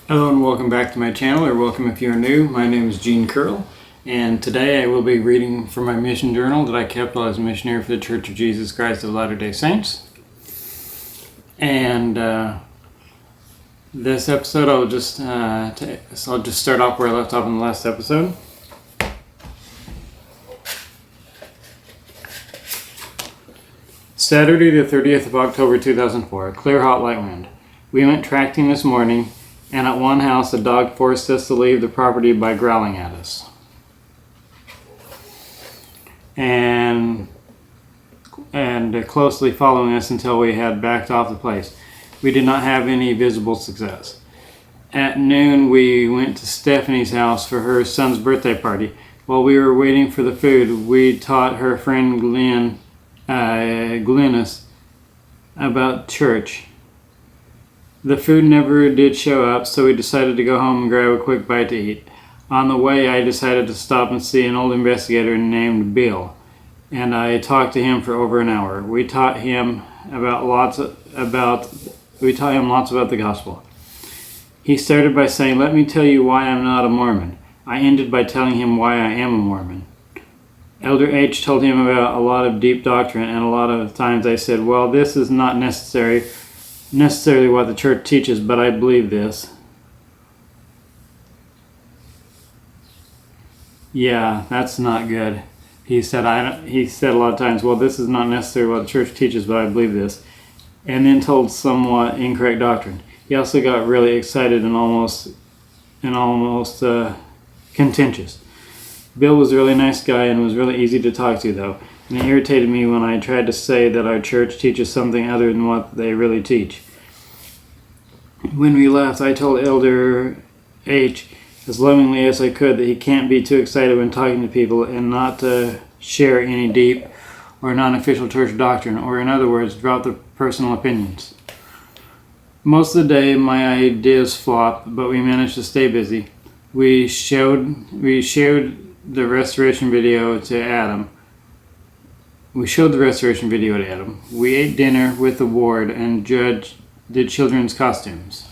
Hello and welcome back to my channel, or welcome if you're new. My name is Gene Curl, and today I will be reading from my mission journal that I kept while I was a missionary for the Church of Jesus Christ of Latter-day Saints. And this episode I'll just start off where I left off in the last episode. Saturday the 30th of October 2004, clear hot light wind. We went tracking this morning, and at one house a dog forced us to leave the property by growling at us. And closely following us until we had backed off the place. We did not have any visible success. At noon we went to Stephanie's house for her son's birthday party. While we were waiting for the food, we taught her friend Glennis about church. The food never did show up, so we decided to go home and grab a quick bite to eat. On the way, I decided to stop and see an old investigator named Bill, and I talked to him for over an hour. We taught him lots about the gospel. He started by saying, "Let me tell you why I'm not a Mormon." I ended by telling him why I am a Mormon. Elder H told him about a lot of deep doctrine, and a lot of times I said, "Well, this is not necessarily what the church teaches, but I believe this." "Yeah, that's not good," he said. He said a lot of times, "Well, this is not necessarily what the church teaches, but I believe this," and then told somewhat incorrect doctrine. He also got really excited and almost contentious. Bill was a really nice guy and was really easy to talk to, though, and it irritated me when I tried to say that our church teaches something other than what they really teach. When we left, I told Elder H, as lovingly as I could, that he can't be too excited when talking to people and not to share any deep or non-official church doctrine, or in other words, drop the personal opinions. Most of the day, my ideas flopped, but we managed to stay busy. We shared the restoration video to Adam. We showed the restoration video to Adam. We ate dinner with the ward and judged the children's costumes.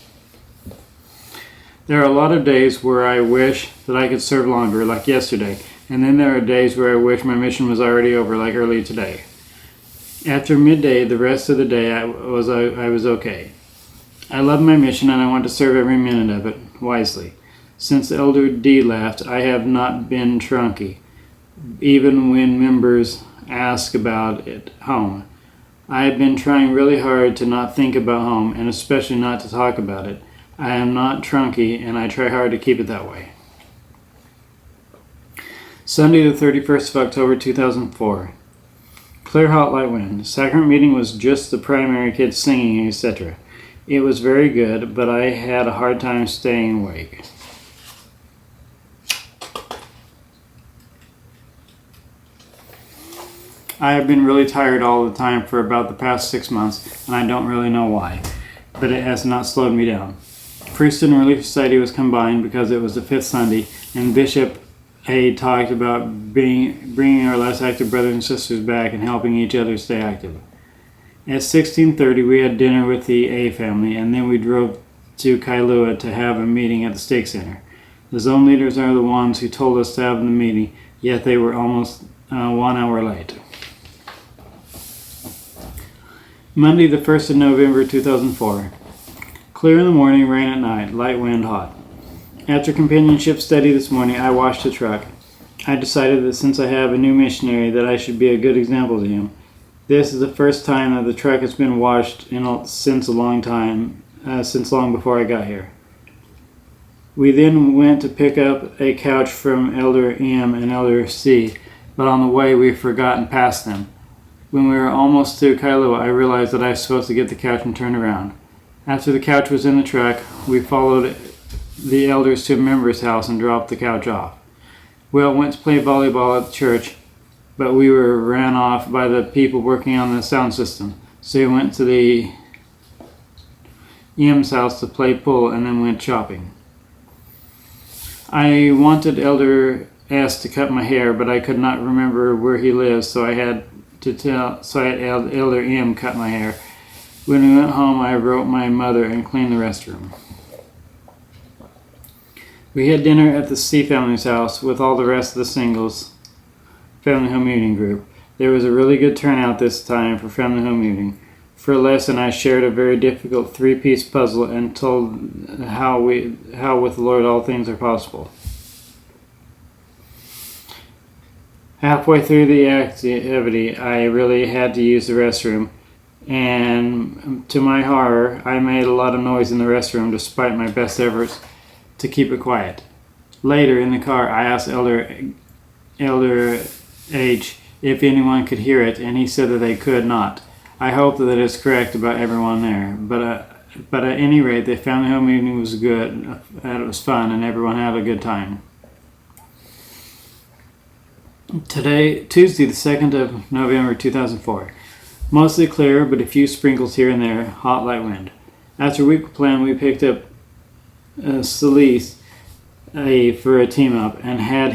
There are a lot of days where I wish that I could serve longer, like yesterday, and then there are days where I wish my mission was already over, like early today. After midday, the rest of the day I was okay. I love my mission and I want to serve every minute of it wisely. Since Elder D left, I have not been trunky, even when members ask about it home. I have been trying really hard to not think about home, and especially not to talk about it. I am not trunky, and I try hard to keep it that way. Sunday the 31st of October 2004. Clear hot light wind. Sacrament meeting was just the primary kids singing, etc. It was very good, but I had a hard time staying awake. I have been really tired all the time for about the past 6 months, and I don't really know why, but it has not slowed me down. Priesthood and Relief Society was combined because it was the 5th Sunday, and Bishop A talked about bringing our less active brothers and sisters back and helping each other stay active. At 16:30, we had dinner with the A family, and then we drove to Kailua to have a meeting at the Stake Center. The zone leaders are the ones who told us to have the meeting, yet they were almost 1 hour late. Monday the 1st of November 2004. Clear in the morning, rain at night, light wind, hot. After companionship study this morning, I washed the truck. I decided that since I have a new missionary that I should be a good example to him. This is the first time that the truck has been washed since long before I got here. We then went to pick up a couch from Elder M and Elder C, but on the way we forgot and passed them. When we were almost to Kailua, I realized that I was supposed to get the couch and turn around. After the couch was in the truck, we followed the elders to a member's house and dropped the couch off. We all went to play volleyball at the church, but we were ran off by the people working on the sound system. So we went to the M's house to play pool and then went shopping. I wanted Elder S to cut my hair, but I could not remember where he lives, so I had Elder M cut my hair. When we went home, I wrote my mother and cleaned the restroom. We had dinner at the C family's house with all the rest of the singles family home meeting group. There was a really good turnout this time for family home meeting. For a lesson, I shared a very difficult 3-piece puzzle and told how with the Lord all things are possible. Halfway through the activity, I really had to use the restroom, and to my horror, I made a lot of noise in the restroom despite my best efforts to keep it quiet. Later in the car, I asked Elder H if anyone could hear it, and he said that they could not. I hope that is correct about everyone there, but at any rate, the family home meeting was good, and it was fun, and everyone had a good time. Today, Tuesday, the 2nd of November, 2004. Mostly clear, but a few sprinkles here and there, hot light wind. After a week plan, we picked up Celeste for a team up and had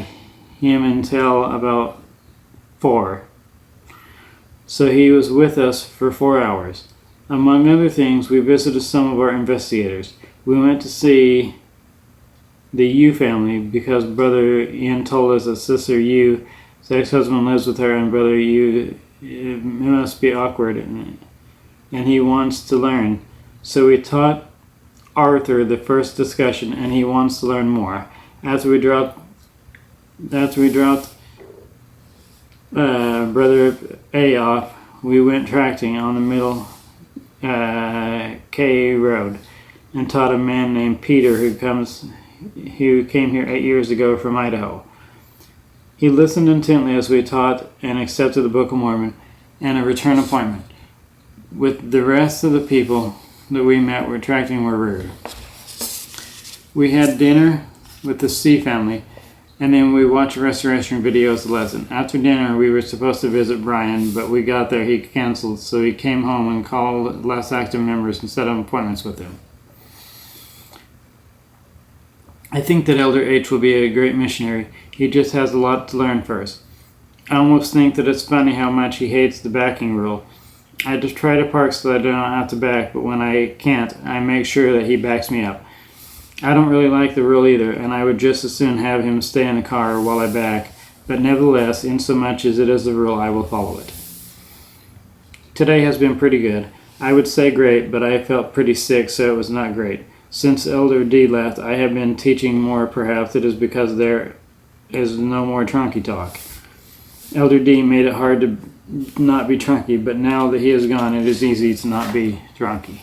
him until about 4. So he was with us for 4 hours. Among other things, we visited some of our investigators. We went to see the Yu family because Brother Ian told us that Sister Yu's ex-husband lives with her, and Brother Yu, it must be awkward, and he wants to learn. So we taught Arthur the first discussion, and he wants to learn more. After we dropped Brother A off, we went tracting on the middle K road and taught a man named Peter who came here 8 years ago from Idaho. He listened intently as we taught and accepted the Book of Mormon and a return appointment. With the rest of the people that we met were tracting were rude. We had dinner with the C family, and then we watched restoration videos lesson. After dinner, we were supposed to visit Brian, but we got there, he canceled, so he came home and called less active members and set up appointments with them. I think that Elder H will be a great missionary. He just has a lot to learn first. I almost think that it's funny how much he hates the backing rule. I just try to park so that I don't have to back, but when I can't, I make sure that he backs me up. I don't really like the rule either, and I would just as soon have him stay in the car while I back, but nevertheless, insomuch as it is the rule, I will follow it. Today has been pretty good. I would say great, but I felt pretty sick, so it was not great. Since Elder D left, I have been teaching more. Perhaps it is because there is no more trunky talk. Elder D made it hard to not be trunky, but now that he is gone, it is easy to not be trunky.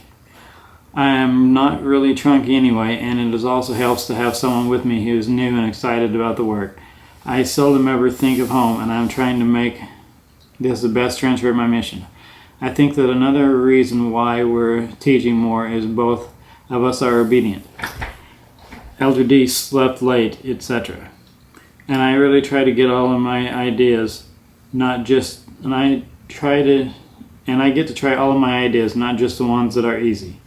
I am not really trunky anyway, and it also helps to have someone with me who is new and excited about the work. I seldom ever think of home, and I am trying to make this the best transfer of my mission. I think that another reason why we're teaching more is both of us are obedient. Elder D slept late, etc. And I really try to get all of my ideas, I get to try all of my ideas, not just the ones that are easy.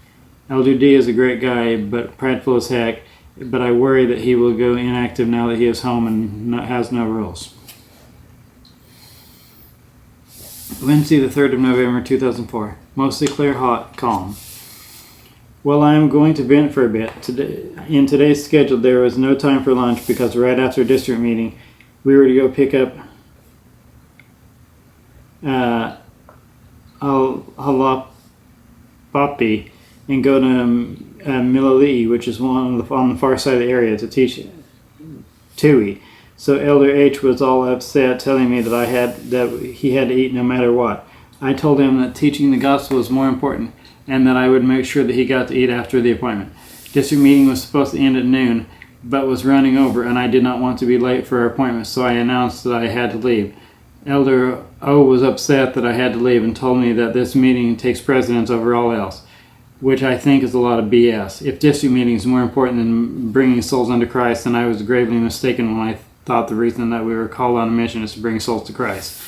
Elder D is a great guy, but prideful as heck, but I worry that he will go inactive now that he is home and has no rules. Wednesday, the 3rd of November, 2004. Mostly clear, hot, calm. Well, I am going to vent for a bit. In today's schedule, there was no time for lunch because right after district meeting, we were to go pick up Halapapi and go to Milali, which is on the far side of the area, to teach Tui. So Elder H was all upset, telling me that he had to eat no matter what. I told him that teaching the gospel is more important, and that I would make sure that he got to eat after the appointment. District meeting was supposed to end at noon, but was running over, and I did not want to be late for our appointment, so I announced that I had to leave. Elder O was upset that I had to leave and told me that this meeting takes precedence over all else, which I think is a lot of BS. If district meeting is more important than bringing souls unto Christ, then I was gravely mistaken when I thought the reason that we were called on a mission is to bring souls to Christ.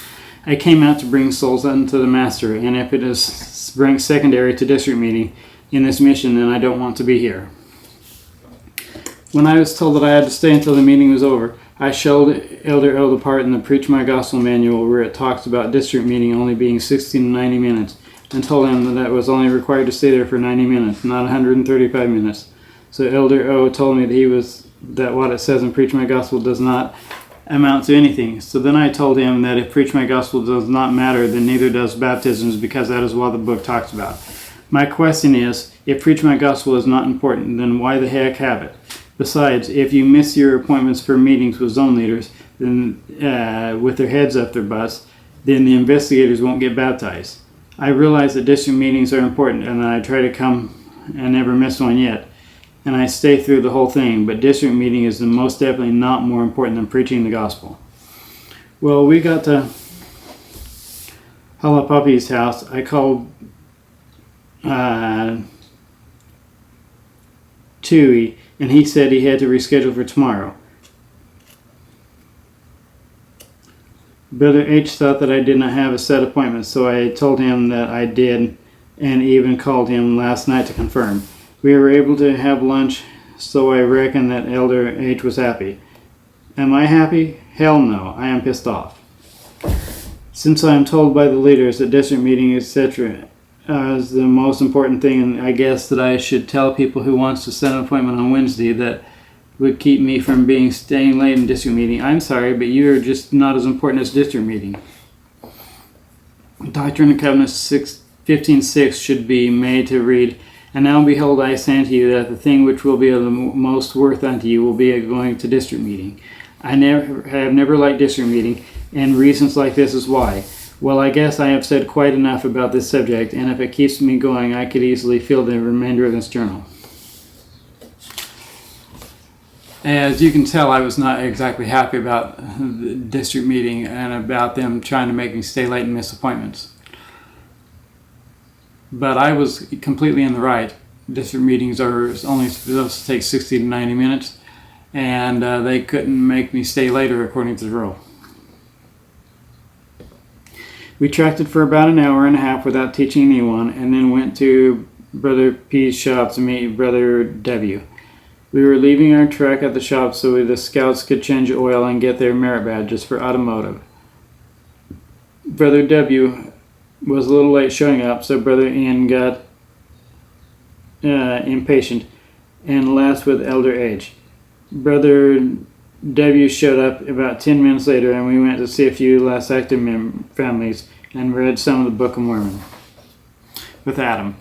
I came out to bring souls unto the Master, and if it is secondary to district meeting in this mission, then I don't want to be here. When I was told that I had to stay until the meeting was over, I showed Elder O the part in the Preach My Gospel manual where it talks about district meeting only being 60 to 90 minutes, and told him that I was only required to stay there for 90 minutes, not 135 minutes. So Elder O told me that he was that what it says in Preach My Gospel does not amount to anything. So then I told him that if Preach My Gospel does not matter, then neither does baptisms, because that is what the book talks about. My question is, if Preach My Gospel is not important, then why the heck have it? Besides, if you miss your appointments for meetings with zone leaders, then with their heads up their butts, then the investigators won't get baptized. I realize that district meetings are important, and I try to come and never miss one yet, and I stay through the whole thing, but district meeting is most definitely not more important than preaching the gospel. Well, we got to Halapapi's house. I called Tui, and he said he had to reschedule for tomorrow. Brother H thought that I did not have a set appointment, so I told him that I did, and even called him last night to confirm. We were able to have lunch, so I reckon that Elder H was happy. Am I happy? Hell no, I am pissed off. Since I am told by the leaders that district meeting, etc., is the most important thing, and I guess that I should tell people who wants to set an appointment on Wednesday that would keep me from staying late in district meeting. I'm sorry, but you are just not as important as district meeting. Doctrine and Covenants 15:6 should be made to read, and now behold, I say unto you that the thing which will be of the most worth unto you will be going to district meeting. I have never liked district meeting, and reasons like this is why. Well, I guess I have said quite enough about this subject, and if it keeps me going, I could easily fill the remainder of this journal. As you can tell, I was not exactly happy about the district meeting and about them trying to make me stay late and miss appointments. But I was completely in the right. District meetings are only supposed to take 60 to 90 minutes, and they couldn't make me stay later according to the rule. We tracted for about an hour and a half without teaching anyone, and then went to Brother P's shop to meet Brother W. We were leaving our truck at the shop so the scouts could change oil and get their merit badges for automotive. Brother W was a little late showing up, so Brother Ian got impatient and left with Elder H. Brother W showed up about 10 minutes later, and we went to see a few less active families and read some of the Book of Mormon with Adam.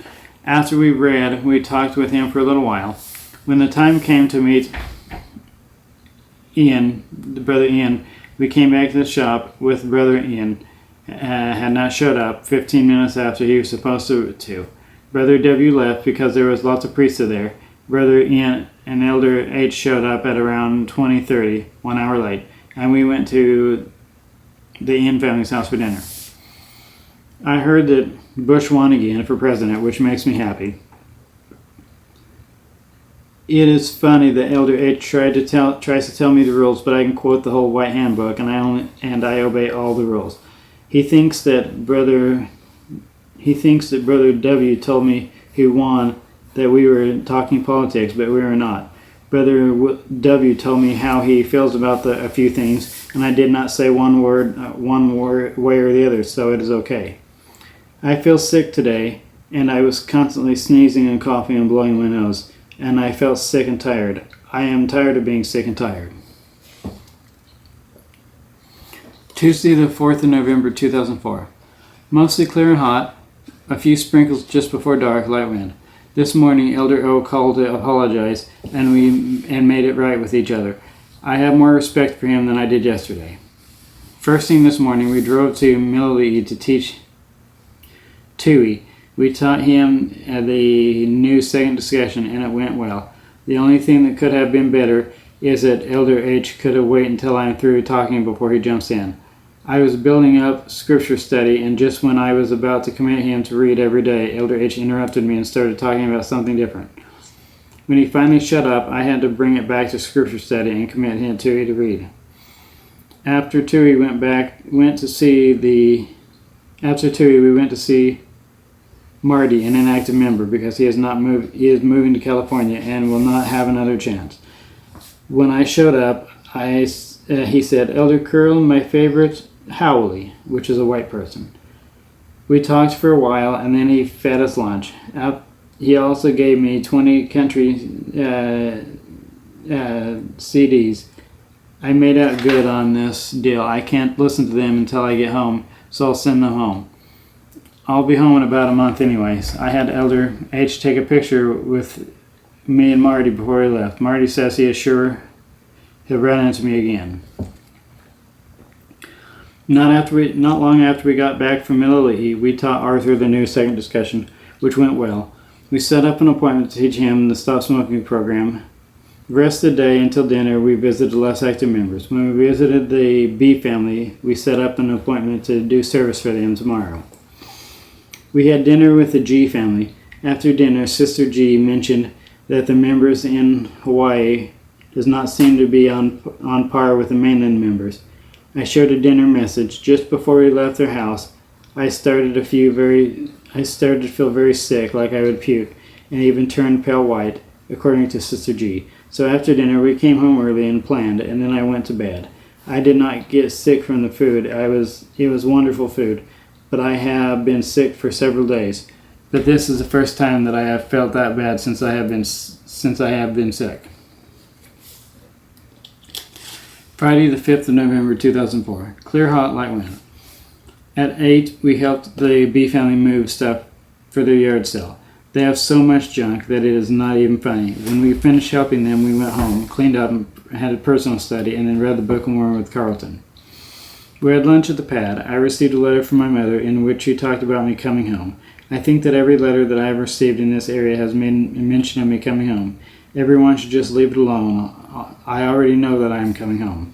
After we read, we talked with him for a little while. When the time came to meet Ian, Brother Ian, we came back to the shop with Brother Ian. Had not showed up 15 minutes after he was supposed to. Brother W left because there was lots of priesthood there. Brother Ian and Elder H showed up at around 20:30, 1 hour late, and we went to the Ian family's house for dinner. I heard that Bush won again for president, which makes me happy. It is funny that Elder H tries to tell me the rules, but I can quote the whole White Handbook, and I obey all the rules. He thinks that Brother W told me he won, that we were talking politics, but we were not. Brother W told me how he feels about a few things, and I did not say one word way or the other, so it is okay. I feel sick today, and I was constantly sneezing and coughing and blowing my nose, and I felt sick and tired. I am tired of being sick and tired. Tuesday, the 4th of November, 2004. Mostly clear and hot. A few sprinkles just before dark, light wind. This morning, Elder O called to apologize, and made it right with each other. I have more respect for him than I did yesterday. First thing this morning, we drove to Millillee to teach Tui. We taught him the new second discussion, and it went well. The only thing that could have been better is that Elder H could have waited until I'm through talking before he jumps in. I was building up scripture study, and just when I was about to commit him to read every day, Elder H interrupted me and started talking about something different. When he finally shut up, I had to bring it back to scripture study and commit him to read. After Tui we went to see Marty, an inactive member, because he is moving to California and will not have another chance. When I showed up, he said, Elder Curl, my favorite, Howley, which is a white person. We talked for a while, and then he fed us lunch. He also gave me 20 country CDs. I made out good on this deal. I can't listen to them until I get home, so I'll send them home. I'll be home in about a month anyways. I had Elder H take a picture with me and Marty before he left. Marty says he is sure he'll run into me again. Not long after we got back from Italy, we taught Arthur the new second discussion, which went well. We set up an appointment to teach him the Stop Smoking program. The rest of the day until dinner, we visited less active members. When we visited the B family, we set up an appointment to do service for them tomorrow. We had dinner with the G family. After dinner, Sister G mentioned that the members in Hawaii does not seem to be on par with the mainland members. I shared a dinner message. Just before we left their house, I started to feel very sick, like I would puke, and even turned pale white, according to Sister G. So after dinner, we came home early and planned, and then I went to bed. I did not get sick from the food. It was wonderful food, but I have been sick for several days. But this is the first time that I have felt that bad since I have been sick. Friday the 5th of November 2004. Clear, hot, light wind. At 8, we helped the B family move stuff for their yard sale. They have so much junk that it is not even funny. When we finished helping them, we went home, cleaned up, and had a personal study, and then read the Book of Mormon with Carlton. We had lunch at the pad. I received a letter from my mother in which she talked about me coming home. I think that every letter that I have received in this area has made mention of me coming home. Everyone should just leave it alone. I already know that I am coming home.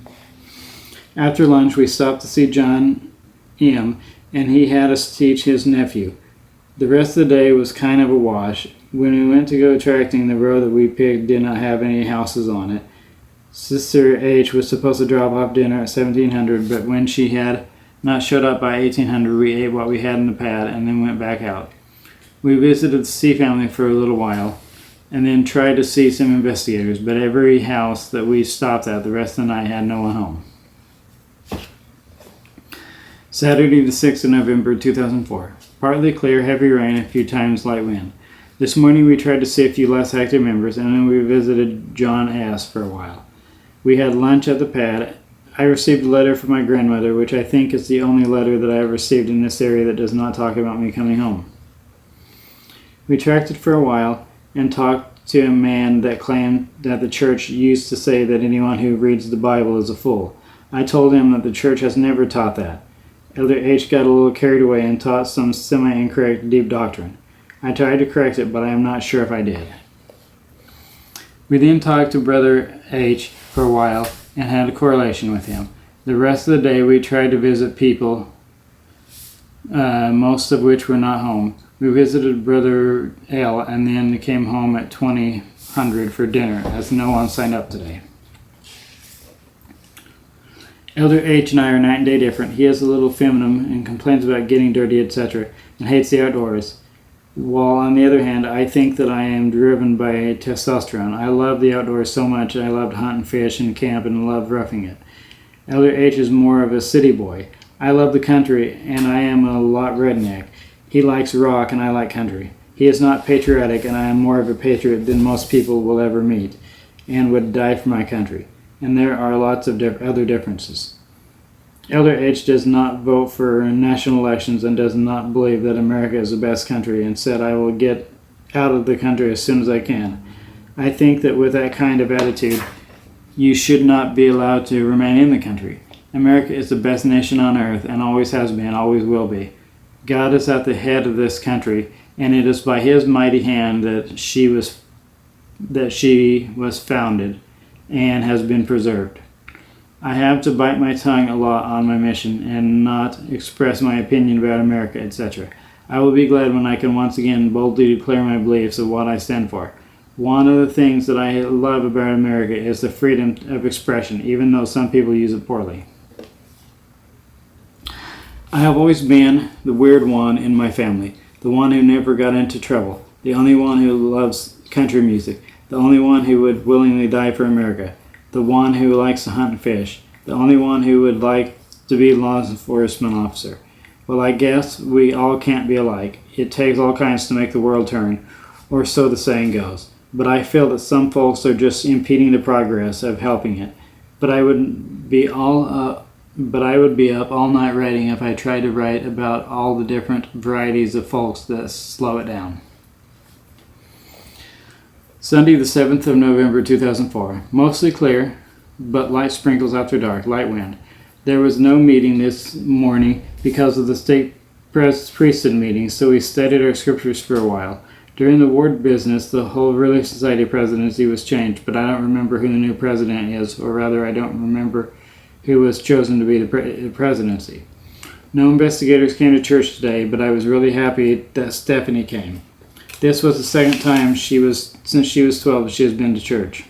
After lunch, we stopped to see John M., and he had us teach his nephew. The rest of the day was kind of a wash. When we went to go tracking, the road that we picked did not have any houses on it. Sister H was supposed to drop off dinner at 1700, but when she had not showed up by 1800, we ate what we had in the pad and then went back out. We visited the C family for a little while and then tried to see some investigators, but every house that we stopped at the rest of the night had no one home. Saturday the 6th of November 2004. Partly clear, heavy rain, a few times light wind. This morning we tried to see a few less active members, and then we visited John S. for a while. We had lunch at the pad. I received a letter from my grandmother, which I think is the only letter that I have received in this area that does not talk about me coming home. We tracked it for a while and talked to a man that claimed that the church used to say that anyone who reads the Bible is a fool. I told him that the church has never taught that. Elder H got a little carried away and taught some semi-incorrect deep doctrine. I tried to correct it, but I am not sure if I did. We then talked to Brother H for a while and had a correlation with him. The rest of the day we tried to visit people, most of which were not home. We visited Brother L and then came home at 2000 for dinner, as no one signed up today. Elder H and I are night and day different. He is a little feminine and complains about getting dirty, etc., and hates the outdoors. While on the other hand, I think that I am driven by testosterone. I love the outdoors so much. I love to hunt and fish and camp and love roughing it. Elder H is more of a city boy. I love the country, and I am a lot redneck. He likes rock, and I like country. He is not patriotic, and I am more of a patriot than most people will ever meet, and would die for my country. And there are lots of other differences. Elder H does not vote for national elections and does not believe that America is the best country, and said I will get out of the country as soon as I can. I think that with that kind of attitude, you should not be allowed to remain in the country. America is the best nation on earth and always has been, always will be. God is at the head of this country, and it is by his mighty hand that she was founded and has been preserved. I have to bite my tongue a lot on my mission and not express my opinion about America, etc. I will be glad when I can once again boldly declare my beliefs of what I stand for. One of the things that I love about America is the freedom of expression, even though some people use it poorly. I have always been the weird one in my family, the one who never got into trouble, the only one who loves country music, the only one who would willingly die for America, the one who likes to hunt and fish, the only one who would like to be a law enforcement officer. Well, I guess we all can't be alike. It takes all kinds to make the world turn, or so the saying goes. but I feel that some folks are just impeding the progress of helping it. But I would be up all night writing if I tried to write about all the different varieties of folks that slow it down. Sunday, the 7th of November, 2004. Mostly clear, but light sprinkles after dark, light wind. There was no meeting this morning because of the state priesthood meeting, so we studied our scriptures for a while. During the ward business, the whole Relief Society presidency was changed, but I don't remember who the new president is, or rather I don't remember who was chosen to be the presidency. No investigators came to church today, but I was really happy that Stephanie came. This was the second time since she was 12 she has been to church.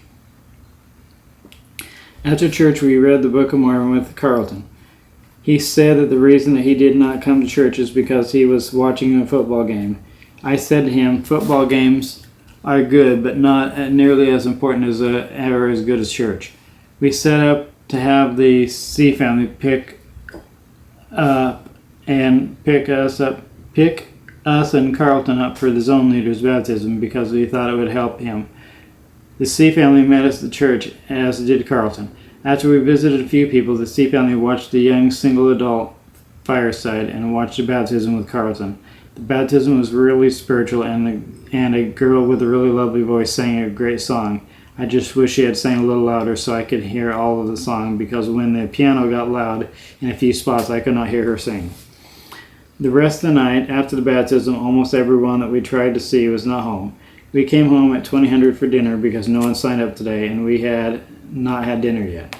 After church, we read the Book of Mormon with Carlton. He said that the reason that he did not come to church is because he was watching a football game. I said to him, football games are good, but not nearly as important as or as good as church. We set up to have the C family pick us and Carlton up for the zone leader's baptism because we thought it would help him. The C family met us at church, as did Carlton. After we visited a few people, the C family watched the young single adult fireside and watched the baptism with Carlton. The baptism was really spiritual, and a girl with a really lovely voice sang a great song. I just wish she had sang a little louder so I could hear all of the song, because when the piano got loud in a few spots, I could not hear her sing. The rest of the night, after the baptism, almost everyone that we tried to see was not home. We came home at 2000 for dinner because no one signed up today, and we had not had dinner yet.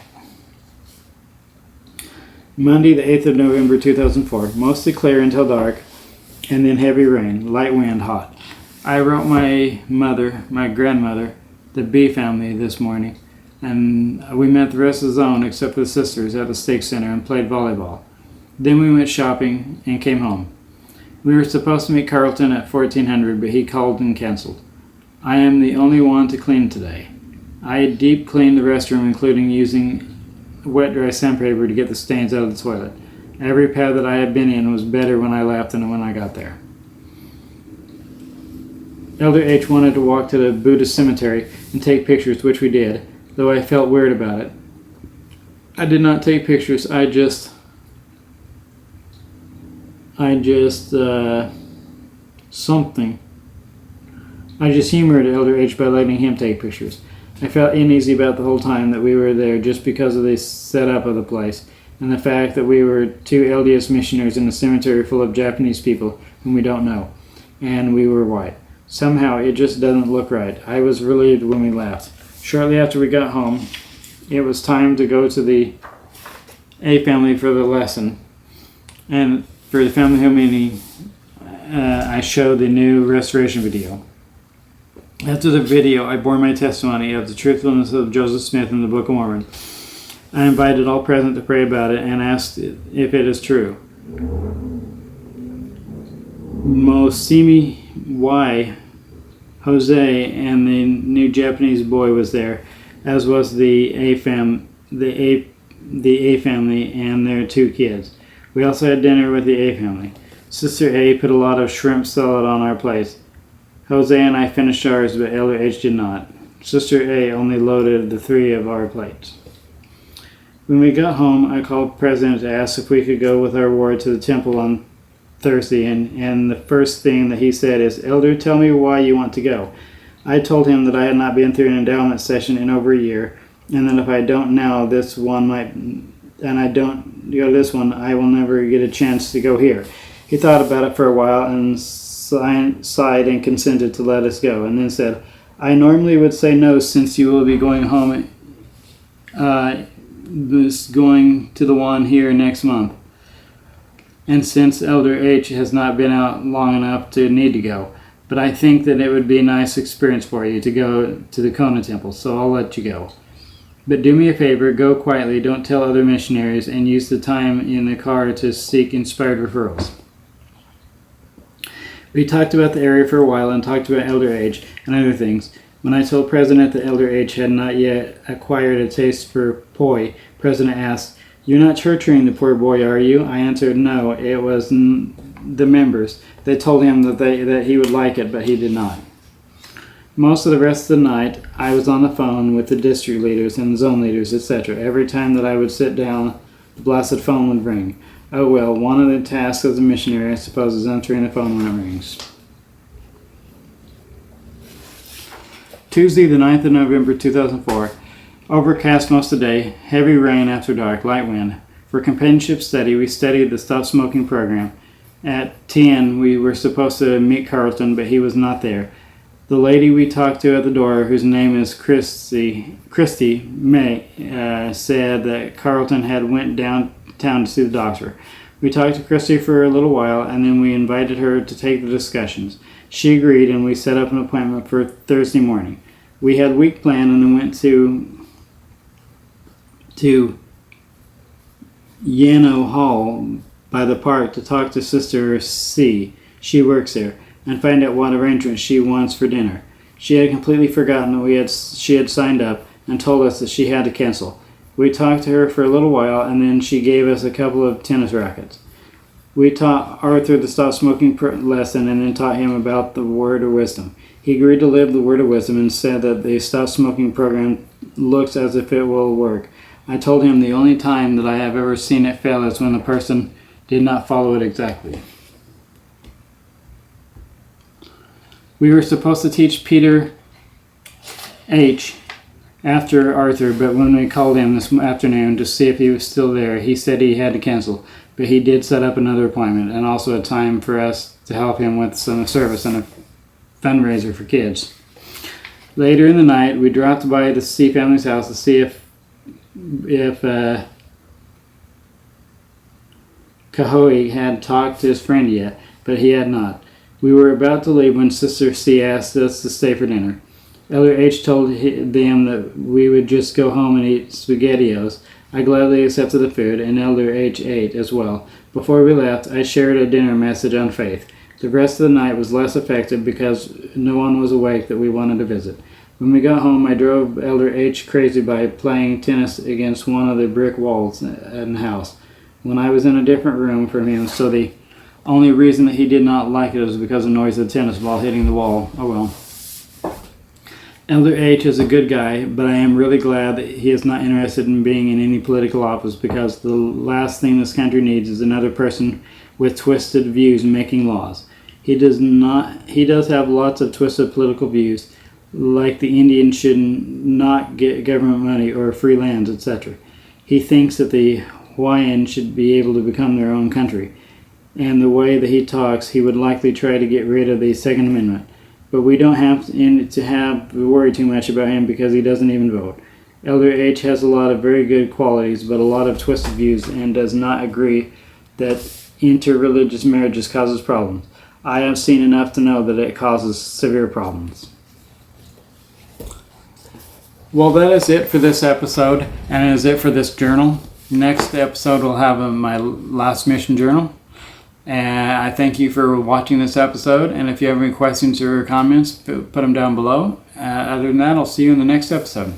Monday, the 8th of November, 2004. Mostly clear until dark, and then heavy rain, light wind, hot. I wrote my grandmother, the B family, this morning, and we met the rest of the zone except for the sisters at the stake center and played volleyball. Then we went shopping and came home. We were supposed to meet Carlton at 1400, but he called and canceled. I am the only one to clean today. I deep cleaned the restroom, including using wet dry sandpaper to get the stains out of the toilet. Every pad that I had been in was better when I left than when I got there. Elder H wanted to walk to the Buddhist cemetery and take pictures, which we did, though I felt weird about it. I did not take pictures, I just humored Elder H by letting him take pictures. I felt uneasy about the whole time that we were there just because of the setup of the place, and the fact that we were two LDS missionaries in a cemetery full of Japanese people whom we don't know, and we were white. Somehow it just doesn't look right. I was relieved when we left. Shortly after we got home, it was time to go to the A family for the lesson, and for the family home meeting, I showed the new restoration video. After the video, I bore my testimony of the truthfulness of Joseph Smith in the Book of Mormon. I invited all present to pray about it and asked if it is true. Mosimi Y, Jose, and the new Japanese boy was there, as was the A family and their two kids. We also had dinner with the A family. Sister A put a lot of shrimp salad on our plate. Jose and I finished ours, but Elder H did not. Sister A only loaded the 3 of our plates. When we got home, I called the president to ask if we could go with our ward to the temple on Thursday, and the first thing that he said is, "Elder, tell me why you want to go." I told him that I had not been through an endowment session in over a year, and that if I don't now this one I don't go to this one, I will never get a chance to go here. He thought about it for a while and sighed and consented to let us go, and then said, "I normally would say no, since you will be going home, going to the one here next month, and since Elder H has not been out long enough to need to go. But I think that it would be a nice experience for you to go to the Kona temple, so I'll let you go. But do me a favor, go quietly, don't tell other missionaries, and use the time in the car to seek inspired referrals." We talked about the area for a while and talked about Elder H and other things. When I told President that Elder H had not yet acquired a taste for poi, President asked, "You're not torturing the poor boy, are you?" I answered, "No, it was the members. They told him that he would like it, but he did not." Most of the rest of the night, I was on the phone with the district leaders and zone leaders, etc. Every time that I would sit down, the blasted phone would ring. Oh well, one of the tasks as a missionary, I suppose, is answering the phone when it rings. Tuesday, the 9th of November, 2004. Overcast most of the day, heavy rain after dark, light wind. For companionship study, we studied the Stop Smoking program. At 10, we were supposed to meet Carlton, but he was not there. The lady we talked to at the door, whose name is Christy May, said that Carlton had went downtown to see the doctor. We talked to Christy for a little while, and then we invited her to take the discussions. She agreed, and we set up an appointment for Thursday morning. We had a week planned, and then went to Yano Hall by the park to talk to Sister C. She works there, and find out what arrangements she wants for dinner. She had completely forgotten that she had signed up and told us that she had to cancel. We talked to her for a little while, and then she gave us a couple of tennis rackets. We taught Arthur the Stop Smoking lesson and then taught him about the Word of Wisdom. He agreed to live the Word of Wisdom and said that the Stop Smoking program looks as if it will work. I told him the only time that I have ever seen it fail is when the person did not follow it exactly. We were supposed to teach Peter H. after Arthur, but when we called him this afternoon to see if he was still there, he said he had to cancel. But he did set up another appointment and also a time for us to help him with some service and a fundraiser for kids. Later in the night, we dropped by the C family's house to see if Kahoe had talked to his friend yet, but he had not. We were about to leave when Sister C asked us to stay for dinner. Elder H told them that we would just go home and eat SpaghettiOs. I gladly accepted the food, and Elder H ate as well. Before we left, I shared a dinner message on faith. The rest of the night was less effective because no one was awake that we wanted to visit. When we got home, I drove Elder H crazy by playing tennis against one of the brick walls in the house when I was in a different room from him, so the only reason that he did not like it was because of the noise of the tennis ball hitting the wall. Oh well. Elder H is a good guy, but I am really glad that he is not interested in being in any political office, because the last thing this country needs is another person with twisted views making laws. He does have lots of twisted political views, like the Indians should not get government money or free lands, etc. He thinks that the Hawaiians should be able to become their own country, and the way that he talks, he would likely try to get rid of the Second Amendment. But we don't have to worry too much about him because he doesn't even vote. Elder H has a lot of very good qualities, but a lot of twisted views, and does not agree that interreligious marriages causes problems. I have seen enough to know that it causes severe problems. Well, that is it for this episode, and it is it for this journal. Next episode will have my last mission journal. And I thank you for watching this episode. And if you have any questions or comments, put them down below. Other than that, I'll see you in the next episode.